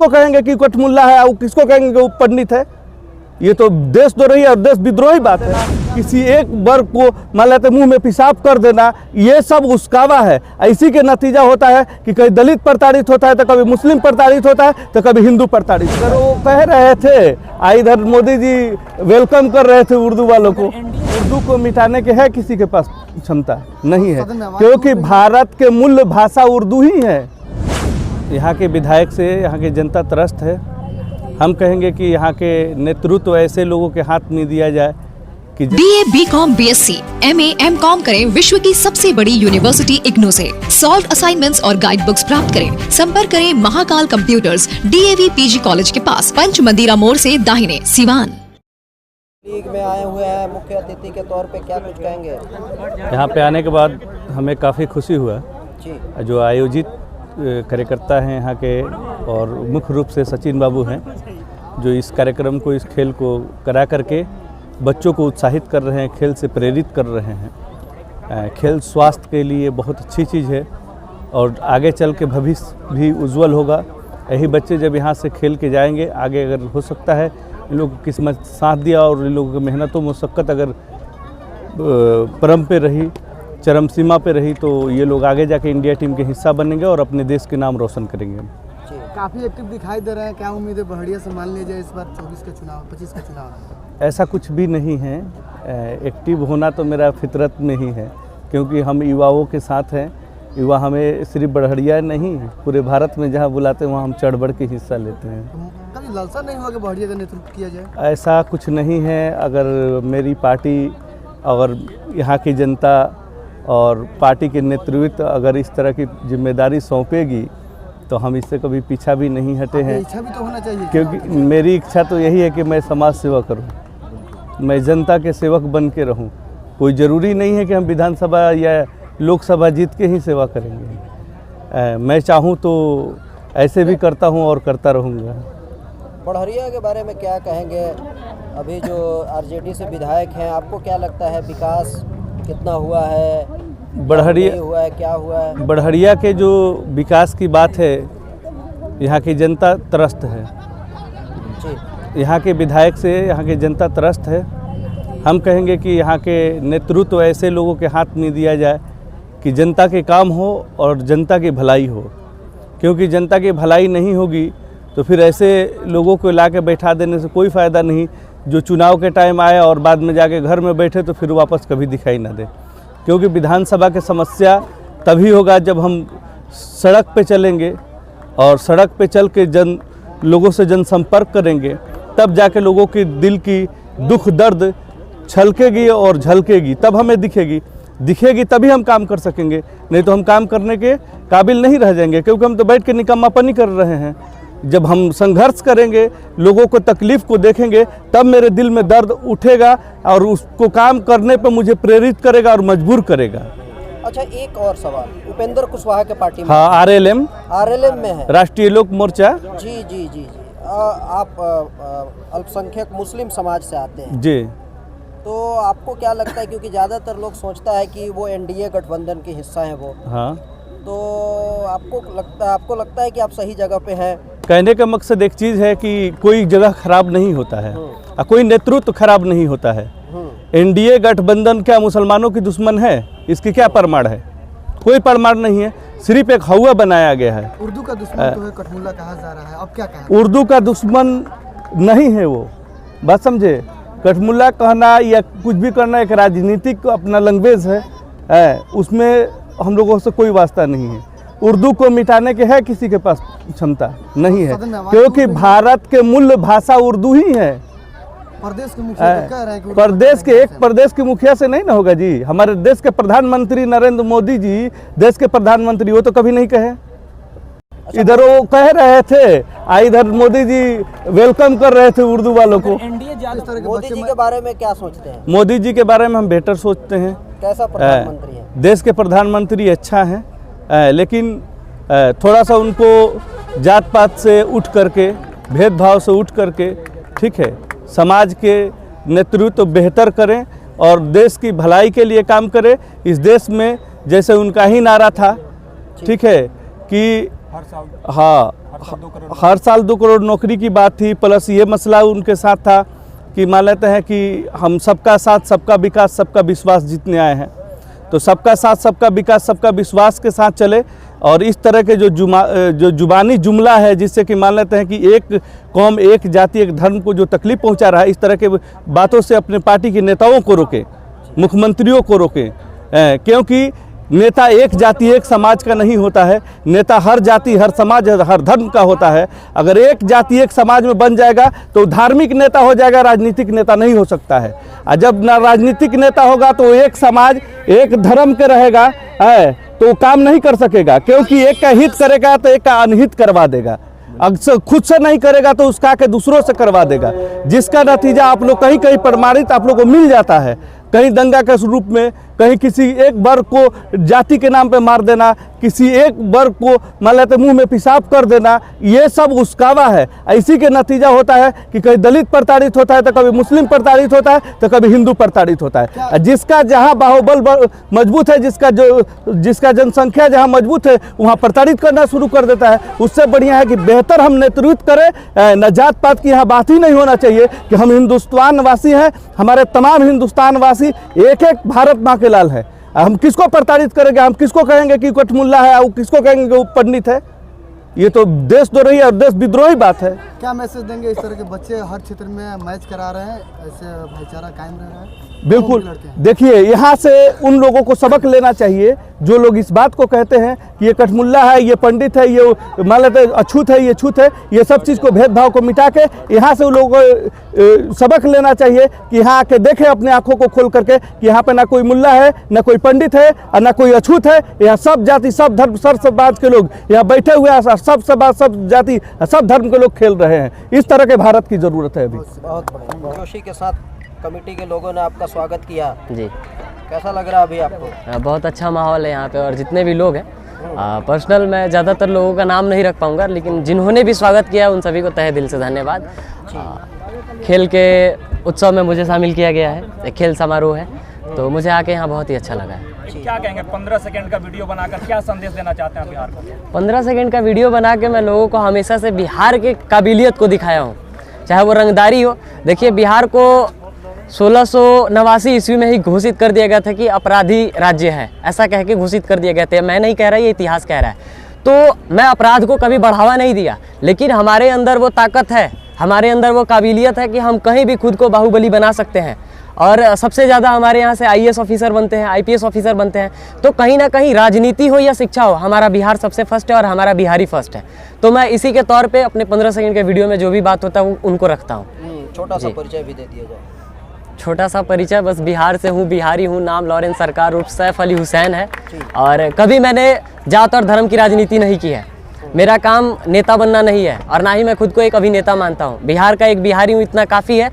किसको कहेंगे कि कठमुल्ला है और किसको कहेंगे कि वो पंडित है? ये तो देशद्रोही और देश विद्रोही बात है। किसी एक वर्ग को मान लेते मुंह में पेशाब कर देना, ये सब उस्कावा है। इसी के नतीजा होता है कि कभी दलित प्रताड़ित होता है तो कभी मुस्लिम प्रताड़ित होता है तो कभी हिंदू प्रताड़ित। अगर वो कह रहे थे, इधर मोदी जी वेलकम कर रहे थे उर्दू वालों को, उर्दू को मिटाने के है किसी के पास क्षमता नहीं है, क्योंकि भारत के मूल भाषा उर्दू ही है। यहाँ के विधायक से यहाँ की जनता त्रस्त है। हम कहेंगे कि यहाँ के नेतृत्व ऐसे लोगों के हाथ में दिया जाए कि BA, BCom, BSc, MA, MCom करें विश्व की सबसे बड़ी यूनिवर्सिटी इग्नू से। सॉल्व असाइनमेंट्स और गाइड बुक्स प्राप्त करें। संपर्क करें Mahakal computers, DAV PG college के पास, पंच मंदिरा मोड़ से दाहिने, सिवान। लीग में आए हुए हैं मुख्य अतिथि के तौर पे, क्या कुछ कहेंगे? यहाँ पे आने के बाद हमें काफ़ी खुशी हुआ जी। जो आयोजित कार्यकर्ता हैं यहाँ के, और मुख्य रूप से सचिन बाबू हैं जो इस कार्यक्रम को, इस खेल को करा करके बच्चों को उत्साहित कर रहे हैं, खेल से प्रेरित कर रहे हैं। खेल स्वास्थ्य के लिए बहुत अच्छी चीज़ है और आगे चल के भविष्य भी उज्जवल होगा। यही बच्चे जब यहाँ से खेल के जाएंगे आगे, अगर हो सकता है इन लोगों की किस्मत साथ दिया और इन लोगों की मेहनत व मुशक्क़त अगर परम पे रही, चरम सीमा पे रही, तो ये लोग आगे जाके इंडिया टीम के हिस्सा बनेंगे और अपने देश के नाम रोशन करेंगे। काफ़ी एक्टिव दिखाई दे रहे हैं, क्या उम्मीद है बढ़िया संभाल लिया जाए इस बार 24 का चुनाव, 25 का चुनाव? ऐसा कुछ भी नहीं है। एक्टिव होना तो मेरा फितरत में ही है, क्योंकि हम युवाओं के साथ हैं। युवा हमें सिर्फ बढ़िया नहीं, पूरे भारत में जहाँ बुलाते हैं वहाँ हम चढ़ बढ़ के हिस्सा लेते हैं। तो कभी लालसा नहीं हुआ कि बढ़िया का नेतृत्व किया जाए? ऐसा कुछ नहीं है। अगर मेरी पार्टी और यहाँ की जनता और पार्टी के नेतृत्व अगर इस तरह की जिम्मेदारी सौंपेगी तो हम इससे कभी पीछा भी नहीं हटे हैं। इच्छा भी तो होना चाहिए, क्योंकि मेरी इच्छा तो यही है कि मैं समाज सेवा करूं, मैं जनता के सेवक बन के रहूं। कोई ज़रूरी नहीं है कि हम विधानसभा या लोकसभा जीत के ही सेवा करेंगे। मैं चाहूं तो ऐसे भी करता हूं और करता रहूंगा। बढ़िया के बारे में क्या कहेंगे? अभी जो RJD से विधायक हैं, आपको क्या लगता है विकास कितना हुआ है, बढ़िया हुआ है, क्या हुआ है? बढ़िया के जो विकास की बात है, यहाँ की जनता त्रस्त है। जी। यहाँ के विधायक से यहाँ की जनता त्रस्त है। हम कहेंगे कि यहाँ के नेतृत्व ऐसे लोगों के हाथ में दिया जाए कि जनता के काम हो और जनता की भलाई हो, क्योंकि जनता की भलाई नहीं होगी तो फिर ऐसे लोगों को ला के बैठा देने से कोई फ़ायदा नहीं, जो चुनाव के टाइम आए और बाद में जाके घर में बैठे तो फिर वापस कभी दिखाई ना दे। क्योंकि विधानसभा की समस्या तभी होगा जब हम सड़क पे चलेंगे और सड़क पे चल के लोगों से जनसंपर्क करेंगे, तब जाके लोगों की दिल की दुख दर्द छलकेगी और झलकेगी, तब हमें दिखेगी तभी हम काम कर सकेंगे। नहीं तो हम काम करने के काबिल नहीं रह जाएंगे, क्योंकि हम तो बैठ के निकम्मापनी कर रहे हैं। जब हम संघर्ष करेंगे, लोगों को तकलीफ़ को देखेंगे, तब मेरे दिल में दर्द उठेगा और उसको काम करने पर मुझे प्रेरित करेगा और मजबूर करेगा। अच्छा, एक और सवाल, उपेंद्र कुशवाहा के पार्टी में? हाँ, RLM में है, राष्ट्रीय लोक मोर्चा। जी जी जी। आप अल्पसंख्यक मुस्लिम समाज से आते हैं जी, तो आपको क्या लगता है, क्योंकि ज़्यादातर लोग सोचता है कि वो NDA गठबंधन के हिस्सा हैं वो, हाँ, तो आपको लगता है कि आप सही जगह पे हैं? कहने का मकसद एक चीज़ है कि कोई जगह खराब नहीं होता है और कोई नेतृत्व खराब नहीं होता है। NDA गठबंधन क्या मुसलमानों की दुश्मन है? इसकी क्या प्रमाण है? कोई प्रमाण नहीं है, सिर्फ एक हवा बनाया गया है। उर्दू का दुश्मन तो है, कठमुल्ला कहा जा रहा है, अब क्या कहें? उर्दू का दुश्मन नहीं है वो, बात समझे। कठमुल्ला कहना या कुछ भी करना एक राजनीतिक अपना लैंग्वेज है, उसमें हम लोगों से कोई वास्ता नहीं है। उर्दू को मिटाने के है किसी के पास क्षमता नहीं है, क्योंकि भारत के मूल भाषा उर्दू ही है। प्रदेश के मुखिया कह रहे हैं कि प्रदेश के मुखिया से नहीं ना होगा जी। हमारे देश के प्रधानमंत्री नरेंद्र मोदी जी, देश के प्रधानमंत्री, वो तो कभी नहीं कहे। इधर वो कह रहे थे, इधर मोदी जी वेलकम कर रहे थे उर्दू वालों को। मोदी जी के बारे में क्या सोचते हैं? मोदी जी के बारे में हम बेहतर सोचते हैं। कैसा प्रधानमंत्री है? देश के प्रधानमंत्री अच्छा हैं, लेकिन थोड़ा सा उनको जात पात से उठ करके, भेदभाव से उठ करके, ठीक है, समाज के नेतृत्व बेहतर करें और देश की भलाई के लिए काम करें। इस देश में जैसे उनका ही नारा था, ठीक है, कि हाँ, हर साल 2 करोड़ नौकरी की बात थी, प्लस ये मसला उनके साथ था कि मान लेते हैं कि हम सबका साथ सबका विकास सबका विश्वास जीतने आए हैं, तो सबका साथ सबका विकास सबका विश्वास के साथ चले। और इस तरह के जो जुबानी जुमला है जिससे कि मान लेते हैं कि एक कौम एक जाति एक धर्म को जो तकलीफ़ पहुंचा रहा है, इस तरह के बातों से अपने पार्टी के नेताओं को रोके, मुख्यमंत्रियों को रोके, क्योंकि नेता एक जाति एक समाज का नहीं होता है, नेता हर जाति हर समाज हर धर्म का होता है। अगर एक जाति एक समाज में बन जाएगा तो धार्मिक नेता हो जाएगा, राजनीतिक नेता नहीं हो सकता है। और जब ना राजनीतिक नेता होगा तो एक समाज एक धर्म के रहेगा तो काम नहीं कर सकेगा, क्योंकि एक का हित करेगा तो एक का अनहित करवा देगा। अक्सर खुद से नहीं करेगा तो उसका के दूसरों से करवा देगा, जिसका नतीजा आप लोग कहीं कहीं प्रमाणित आप लोग को मिल जाता है। कहीं दंगा के रूप में, कहीं किसी एक वर्ग को जाति के नाम पे मार देना, किसी एक वर्ग को मान लेते मुंह में पेशाब कर देना, ये सब उसकावा है। इसी के नतीजा होता है कि कहीं दलित प्रताड़ित होता है तो कभी मुस्लिम प्रताड़ित होता है तो कभी हिंदू प्रताड़ित होता है। जिसका जहाँ बाहुबल मजबूत है, जिसका जनसंख्या जहाँ मजबूत है वहाँ प्रताड़ित करना शुरू कर देता है। उससे बढ़िया है कि बेहतर हम नेतृत्व करें, न जात पात की यहाँ बात ही नहीं होना चाहिए कि हम हिंदुस्तान वासी हैं, हमारे तमाम हिंदुस्तान वासी एक एक भारत माँ के लाल है। हम किसको प्रताड़ित करेंगे, हम किसको कहेंगे कि कठमुल्ला है, और किसको कहेंगे कि वो पंडित है? ये तो देशद्रोही और देश विद्रोही बात है। क्या मैसेज देंगे इस तरह के बच्चे हर क्षेत्र में मैच करा रहे हैं, ऐसे भाईचारा कायम रह रहा है? बिल्कुल, देखिए यहाँ से उन लोगों को सबक लेना चाहिए जो लोग इस बात को कहते हैं कि ये कठमुल्ला है, ये पंडित है, ये मान लेते अछूत है, ये छूत है। ये सब चीज़ को भेदभाव को मिटा के यहाँ से उन लोगों को सबक लेना चाहिए कि यहाँ आके देखें अपने आंखों को खोल करके कि यहाँ पे ना कोई मुल्ला है, ना कोई पंडित है और ना कोई अछूत है। यहाँ सब जाति सब धर्म सब समाज के लोग यहाँ बैठे हुए हैं, सब समाज सब जाति सब धर्म के लोग खेल रहे हैं। इस तरह के भारत की ज़रूरत है अभी। बहुत बढ़िया। जोशी के साथ कमेटी के लोगों ने आपका स्वागत किया जी, कैसा लग रहा है अभी आपको? बहुत अच्छा माहौल है यहाँ पे। और जितने भी लोग हैं, पर्सनल मैं ज़्यादातर लोगों का नाम नहीं रख पाऊँगा, लेकिन जिन्होंने भी स्वागत किया उन सभी को तहे दिल से धन्यवाद। खेल के उत्सव में मुझे शामिल किया गया है, एक खेल समारोह है, तो मुझे आके यहाँ बहुत ही अच्छा लगा है। क्या कहेंगे 15 सेकंड का वीडियो बनाकर क्या संदेश देना चाहते हैं बिहार को? 15 सेकंड का वीडियो बना के मैं लोगों को हमेशा से बिहार के काबिलियत को दिखाया हूँ, चाहे वो रंगदारी हो। देखिए, बिहार को 1689 ईस्वी में ही घोषित कर दिया गया था कि अपराधी राज्य है, ऐसा कह के घोषित कर दिया गया था। मैं नहीं कह रहा, ये इतिहास कह रहा है। तो मैं अपराध को कभी बढ़ावा नहीं दिया, लेकिन हमारे अंदर वो ताकत है, हमारे अंदर वो काबिलियत है कि हम कहीं भी खुद को बाहुबली बना सकते हैं। और सबसे ज़्यादा हमारे यहाँ से IAS ऑफिसर बनते हैं, IPS ऑफिसर बनते हैं। तो कहीं ना कहीं राजनीति हो या शिक्षा हो, हमारा बिहार सबसे फर्स्ट है और हमारा बिहारी फर्स्ट है। तो मैं इसी के तौर पे अपने 15 सेकंड के वीडियो में जो भी बात होता है वो उनको रखता हूँ। छोटा सा परिचय भी दे दिया जाए। छोटा सा परिचय, बस बिहार से हूँ, बिहारी हूँ, नाम लॉरेंस सरकार उर्फ सैफ अली हुसैन है। और कभी मैंने जात और धर्म की राजनीति नहीं की है। मेरा काम नेता बनना नहीं है और ना ही मैं खुद को एक अभिनेता मानता हूँ। बिहार का एक बिहारी हूँ, इतना काफ़ी है।